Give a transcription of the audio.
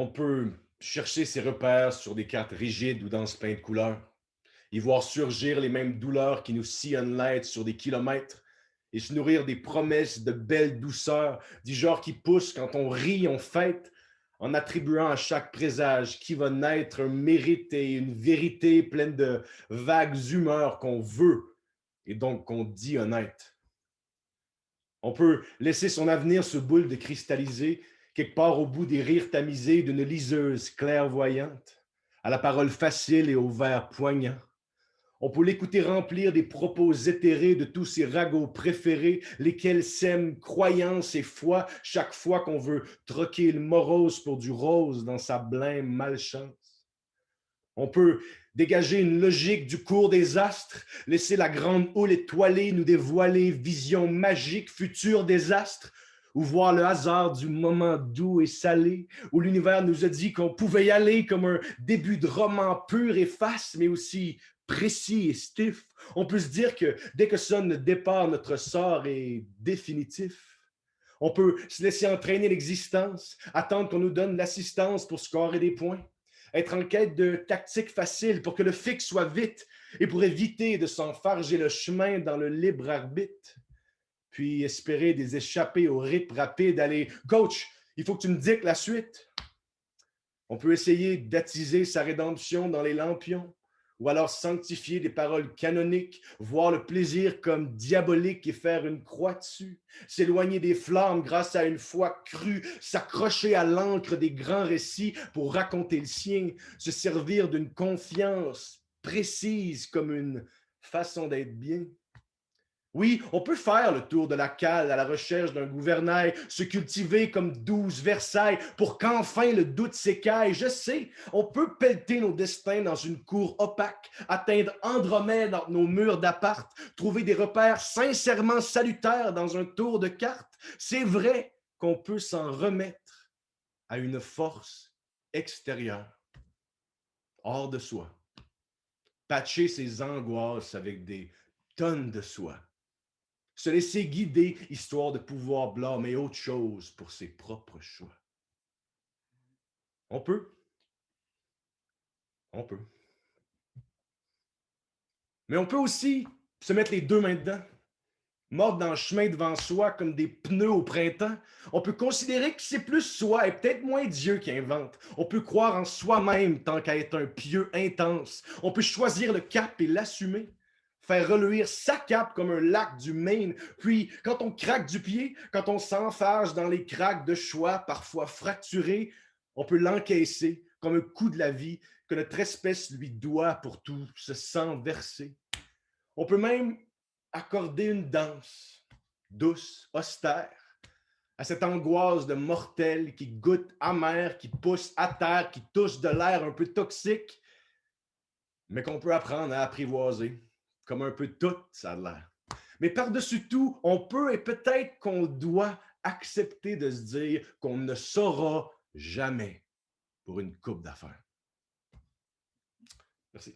On peut chercher ses repères sur des cartes rigides ou dans ce plein de couleurs, y voir surgir les mêmes douleurs qui nous sillonnent l'être sur des kilomètres et se nourrir des promesses de belles douceurs, du genre qui pousse quand on rit, on fête, en attribuant à chaque présage qui va naître un mérite et une vérité pleine de vagues humeurs qu'on veut et donc qu'on dit honnêtes. On peut laisser son avenir se boule de cristalliser quelque part au bout des rires tamisés d'une liseuse clairvoyante, à la parole facile et au vers poignant. On peut l'écouter remplir des propos éthérés de tous ses ragots préférés, lesquels sèment croyance et foi chaque fois qu'on veut troquer le morose pour du rose dans sa blême malchance. On peut dégager une logique du cours des astres, laisser la grande houle étoilée nous dévoiler visions magiques, futurs désastres, ou voir le hasard du moment doux et salé, où l'univers nous a dit qu'on pouvait y aller comme un début de roman pur et face, mais aussi précis et stiff. On peut se dire que dès que sonne le départ, notre sort est définitif. On peut se laisser entraîner l'existence, attendre qu'on nous donne l'assistance pour scorer des points, être en quête de tactiques faciles pour que le fixe soit vite et pour éviter de s'enfarger le chemin dans le libre arbitre, puis espérer des échappées au rythme rapide. Allez, coach, il faut que tu me dictes la suite. On peut essayer d'attiser sa rédemption dans les lampions, ou alors sanctifier des paroles canoniques, voir le plaisir comme diabolique et faire une croix dessus, s'éloigner des flammes grâce à une foi crue, s'accrocher à l'encre des grands récits pour raconter le sien, se servir d'une confiance précise comme une façon d'être bien. Oui, on peut faire le tour de la cale à la recherche d'un gouvernail, se cultiver comme 12 Versailles pour qu'enfin le doute s'écaille. Je sais, on peut pelleter nos destins dans une cour opaque, atteindre Andromède entre nos murs d'appart, trouver des repères sincèrement salutaires dans un tour de cartes. C'est vrai qu'on peut s'en remettre à une force extérieure, hors de soi, patcher ses angoisses avec des tonnes de soie. Se laisser guider, histoire de pouvoir blâmer autre chose pour ses propres choix. On peut, on peut. Mais on peut aussi se mettre les deux mains dedans, mordre dans le chemin devant soi comme des pneus au printemps. On peut considérer que c'est plus soi et peut-être moins Dieu qui invente. On peut croire en soi-même tant qu'à être un pieux intense. On peut choisir le cap et l'assumer. Faire reluire sa cape comme un lac du Maine. Puis, quand on craque du pied, quand on s'enfarge dans les craques de choix, parfois fracturés, on peut l'encaisser comme un coup de la vie que notre espèce lui doit pour tout ce sang versé. On peut même accorder une danse douce, austère, à cette angoisse de mortel qui goûte amer, qui pousse à terre, qui touche de l'air un peu toxique, mais qu'on peut apprendre à apprivoiser, comme un peu tout, ça a l'air. Mais par-dessus tout, on peut et peut-être qu'on doit accepter de se dire qu'on ne saura jamais pour une coupe d'affaires. Merci.